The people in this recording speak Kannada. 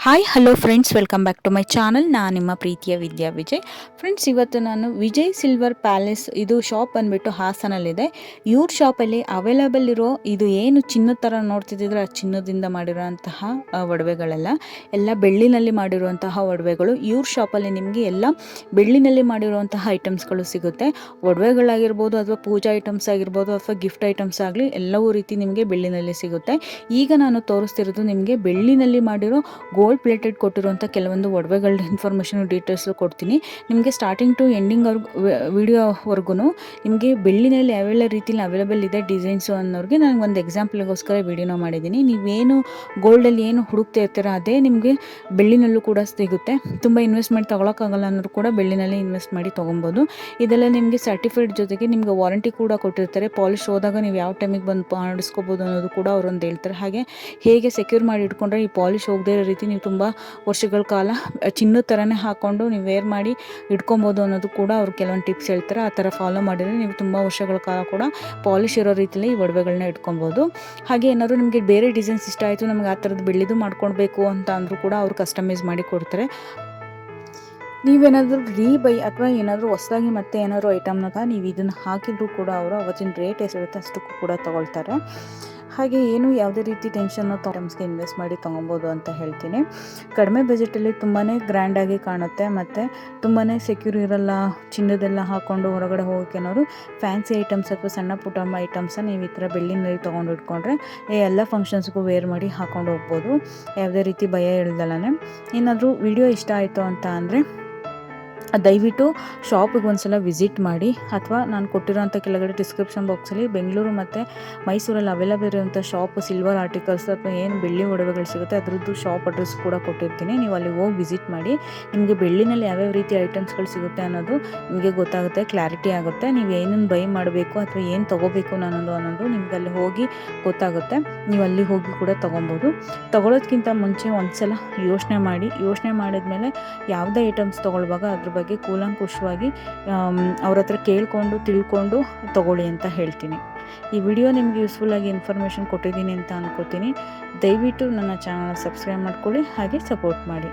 Hi hello friends, welcome back to my channel. ನಾನು ನಿಮ್ಮ ಪ್ರೀತಿಯ ವಿದ್ಯಾ ವಿಜಯ್. ಫ್ರೆಂಡ್ಸ್, ಇವತ್ತು ನಾನು ವಿಜಯ್ ಸಿಲ್ವರ್ ಪ್ಯಾಲೇಸ್, ಇದು ಶಾಪ್ ಬಂದುಬಿಟ್ಟು ಹಾಸನಲ್ಲಿದೆ. ಇವ್ರ ಶಾಪಲ್ಲಿ ಅವೈಲೇಬಲ್ ಇರೋ ಇದು ಏನು ಚಿನ್ನದ ಥರ ನೋಡ್ತಿದ್ದಿದ್ರೆ ಆ ಚಿನ್ನದಿಂದ ಮಾಡಿರೋಂತಹ ಒಡವೆಗಳೆಲ್ಲ ಎಲ್ಲ ಬೆಳ್ಳಿನಲ್ಲಿ ಮಾಡಿರುವಂತಹ ಒಡವೆಗಳು. ಇವ್ರ ಶಾಪಲ್ಲಿ ನಿಮಗೆ ಎಲ್ಲ ಬೆಳ್ಳಿನಲ್ಲಿ ಮಾಡಿರುವಂತಹ ಐಟಮ್ಸ್ಗಳು ಸಿಗುತ್ತೆ. ಒಡವೆಗಳಾಗಿರ್ಬೋದು ಅಥವಾ ಪೂಜಾ ಐಟಮ್ಸ್ ಆಗಿರ್ಬೋದು ಅಥವಾ ಗಿಫ್ಟ್ ಐಟಮ್ಸ್ ಆಗಲಿ ಎಲ್ಲವೂ ರೀತಿ ನಿಮಗೆ ಬೆಳ್ಳಿನಲ್ಲಿ ಸಿಗುತ್ತೆ. ಈಗ ನಾನು ತೋರಿಸ್ತಿರೋದು ನಿಮಗೆ ಬೆಳ್ಳಿನಲ್ಲಿ ಮಾಡಿರೋ ಗೋಲ್ಡ್ ಪ್ಲೇಟೆಡ್ ಕೊಟ್ಟಿರುವಂಥ ಕೆಲವೊಂದು ಒಡವೆಗಳ ಇನ್ಫಾರ್ಮೇಷನ್ ಡೀಟೇಲ್ಸು ಕೊಡ್ತೀನಿ ನಿಮಗೆ. ಸ್ಟಾರ್ಟಿಂಗ್ ಟು ಎಂಡಿಂಗ್ ವಿಡಿಯೋವರೆಗೂ ನಿಮಗೆ ಬೆಳ್ಳಿನಲ್ಲಿ ಯಾವೆಲ್ಲ ರೀತಿಯಲ್ಲಿ ಅವೈಲೇಬಲ್ ಇದೆ ಡಿಸೈನ್ಸು ಅನ್ನೋರಿಗೆ ನಾನು ಒಂದು ಎಕ್ಸಾಂಪಲ್ಗೋಸ್ಕರ ವಿಡಿಯೋನ ಮಾಡಿದ್ದೀನಿ. ನೀವೇನು ಗೋಲ್ಡಲ್ಲಿ ಏನು ಹುಡುಕ್ತಾ ಇರ್ತೀರ ಅದೇ ನಿಮಗೆ ಬೆಳ್ಳಿನಲ್ಲೂ ಕೂಡ ಸಿಗುತ್ತೆ. ತುಂಬ ಇನ್ವೆಸ್ಟ್ಮೆಂಟ್ ತೊಗೊಳಕ್ಕಾಗಲ್ಲ ಅನ್ನೋರು ಕೂಡ ಬೆಳ್ಳಿನಲ್ಲಿ ಇನ್ವೆಸ್ಟ್ ಮಾಡಿ ತೊಗೊಬೋದು. ಇದೆಲ್ಲ ನಿಮಗೆ ಸರ್ಟಿಫೈಡ್ ಜೊತೆಗೆ ನಿಮಗೆ ವಾರಂಟಿ ಕೂಡ ಕೊಟ್ಟಿರ್ತಾರೆ. ಪಾಲಿಶ್ ಹೋದಾಗ ನೀವು ಯಾವ ಟೈಮಿಗೆ ಬಂದು ಮಾಡಿಸ್ಕೋಬೋದು ಅನ್ನೋದು ಕೂಡ ಅವರೊಂದು ಹೇಳ್ತಾರೆ. ಹಾಗೆ ಹೇಗೆ ಸೆಕ್ಯೂರ್ ಮಾಡಿ ಇಟ್ಕೊಂಡ್ರೆ ಈ ಪಾಲಿಶ್ ಹೋಗದೇ ಇರೋ ರೀತಿ ನೀವು ತುಂಬ ವರ್ಷಗಳ ಕಾಲ ಚಿನ್ನದ ಥರನೇ ಹಾಕ್ಕೊಂಡು ನೀವು ವೇರ್ ಮಾಡಿ ಇಟ್ಕೊಬೋದು ಅನ್ನೋದು ಕೂಡ ಅವರು ಕೆಲವೊಂದು ಟಿಪ್ಸ್ ಹೇಳ್ತಾರೆ. ಆ ಥರ ಫಾಲೋ ಮಾಡಿದರೆ ನೀವು ತುಂಬ ವರ್ಷಗಳ ಕಾಲ ಕೂಡ ಪಾಲಿಶ್ ಇರೋ ರೀತಿಯಲ್ಲಿ ಈ ಒಡವೆಗಳನ್ನ ಇಟ್ಕೊಬೋದು. ಹಾಗೆ ಏನಾದರೂ ನಿಮಗೆ ಬೇರೆ ಡಿಸೈನ್ಸ್ ಇಷ್ಟ ಆಯಿತು, ನಮಗೆ ಆ ಥರದ್ದು ಬೆಳ್ಳಿದು ಮಾಡ್ಕೊಳ್ಬೇಕು ಅಂತ ಅಂದರೂ ಕೂಡ ಅವರು ಕಸ್ಟಮೈಸ್ ಮಾಡಿ ಕೊಡ್ತಾರೆ. ನೀವೇನಾದರೂ ರೀಬೈ ಅಥವಾ ಏನಾದರೂ ಹೊಸದಾಗಿ ಮತ್ತೆ ಏನಾದರೂ ಐಟಮ್ನಾಗ ನೀವು ಇದನ್ನು ಹಾಕಿದರೂ ಕೂಡ ಅವರು ಅವತ್ತಿನ ರೇಟ್ ಎಷ್ಟಿರುತ್ತೆ ಅಷ್ಟಕ್ಕೂ ಕೂಡ ತೊಗೊಳ್ತಾರೆ. ಹಾಗೆ ಏನು ಯಾವುದೇ ರೀತಿ ಟೆನ್ಷನ್ನು ಐಟಮ್ಸ್ಗೆ ಇನ್ವೆಸ್ಟ್ ಮಾಡಿ ತೊಗೊಬೋದು ಅಂತ ಹೇಳ್ತೀನಿ. ಕಡಿಮೆ ಬಜೆಟಲ್ಲಿ ತುಂಬಾ ಗ್ರ್ಯಾಂಡಾಗಿ ಕಾಣುತ್ತೆ ಮತ್ತು ತುಂಬಾ ಸೆಕ್ಯೂರ್ ಇರಲ್ಲ. ಚಿನ್ನದೆಲ್ಲ ಹಾಕ್ಕೊಂಡು ಹೊರಗಡೆ ಹೋಗೋಕೆ ಅನ್ನೋರು ಫ್ಯಾನ್ಸಿ ಐಟಮ್ಸ್ ಅಥವಾ ಸಣ್ಣ ಪುಟ್ಟ ಐಟಮ್ಸನ್ನ ನೀವು ಈ ಥರ ಬೆಳ್ಳಿನಲ್ಲಿ ತೊಗೊಂಡು ಇಟ್ಕೊಂಡ್ರೆ ಎಲ್ಲ ಫಂಕ್ಷನ್ಸ್ಗೂ ವೇರ್ ಮಾಡಿ ಹಾಕ್ಕೊಂಡು ಹೋಗ್ಬೋದು, ಯಾವುದೇ ರೀತಿ ಭಯ ಇಲ್ದಲೇ. ಏನಾದರೂ ವಿಡಿಯೋ ಇಷ್ಟ ಆಯಿತು ಅಂತ ಅಂದರೆ ದಯವಿಟ್ಟು ಶಾಪಿಗೆ ಒಂದ್ಸಲ ವಿಸಿಟ್ ಮಾಡಿ, ಅಥವಾ ನಾನು ಕೊಟ್ಟಿರೋಂಥ ಕೆಳಗಡೆ ಡಿಸ್ಕ್ರಿಪ್ಷನ್ ಬಾಕ್ಸಲ್ಲಿ ಬೆಂಗಳೂರು ಮತ್ತು ಮೈಸೂರಲ್ಲಿ ಅವೈಲೇಬಲ್ ಇರುವಂಥ ಶಾಪ್ ಸಿಲ್ವರ್ ಆರ್ಟಿಕಲ್ಸ್ ಅಥವಾ ಏನು ಬೆಳ್ಳಿ ಒಡವೆಗಳು ಸಿಗುತ್ತೆ ಅದರದ್ದು ಶಾಪ್ ಅಡ್ರೆಸ್ ಕೂಡ ಕೊಟ್ಟಿರ್ತೀನಿ. ನೀವು ಅಲ್ಲಿ ಹೋಗಿ ವಿಸಿಟ್ ಮಾಡಿ, ನಿಮಗೆ ಬೆಳ್ಳಿನಲ್ಲಿ ಯಾವ್ಯಾವ ರೀತಿ ಐಟಮ್ಸ್ಗಳು ಸಿಗುತ್ತೆ ಅನ್ನೋದು ನಿಮಗೆ ಗೊತ್ತಾಗುತ್ತೆ, ಕ್ಲಾರಿಟಿ ಆಗುತ್ತೆ. ನೀವು ಏನನ್ನು ಬೈ ಮಾಡಬೇಕು ಅಥವಾ ಏನು ತೊಗೋಬೇಕು ಅನ್ನೋದು ನಿಮ್ಗೆ ಅಲ್ಲಿ ಹೋಗಿ ಗೊತ್ತಾಗುತ್ತೆ. ನೀವು ಅಲ್ಲಿ ಹೋಗಿ ಕೂಡ ತೊಗೊಬೋದು. ತೊಗೊಳೋದ್ಕಿಂತ ಮುಂಚೆ ಒಂದ್ಸಲ ಯೋಚನೆ ಮಾಡಿದ್ಮೇಲೆ ಯಾವುದೇ ಐಟಮ್ಸ್ ತೊಗೊಳ್ಳುವಾಗ ಅದ್ರ ಬಗ್ಗೆ ಕೂಲಂಕುಷವಾಗಿ ಅವ್ರ ಹತ್ರ ಕೇಳಿಕೊಂಡು ತಿಳ್ಕೊಂಡು ತೊಗೊಳ್ಳಿ ಅಂತ ಹೇಳ್ತೀನಿ. ಈ ವಿಡಿಯೋ ನಿಮಗೆ ಯೂಸ್ಫುಲ್ಲಾಗಿ ಇನ್ಫಾರ್ಮೇಷನ್ ಕೊಟ್ಟಿದ್ದೀನಿ ಅಂತ ಅಂದ್ಕೋತೀನಿ. ದಯವಿಟ್ಟು ನನ್ನ ಚಾನಲ್ ಸಬ್ಸ್ಕ್ರೈಬ್ ಮಾಡ್ಕೊಳ್ಳಿ, ಹಾಗೆ ಸಪೋರ್ಟ್ ಮಾಡಿ.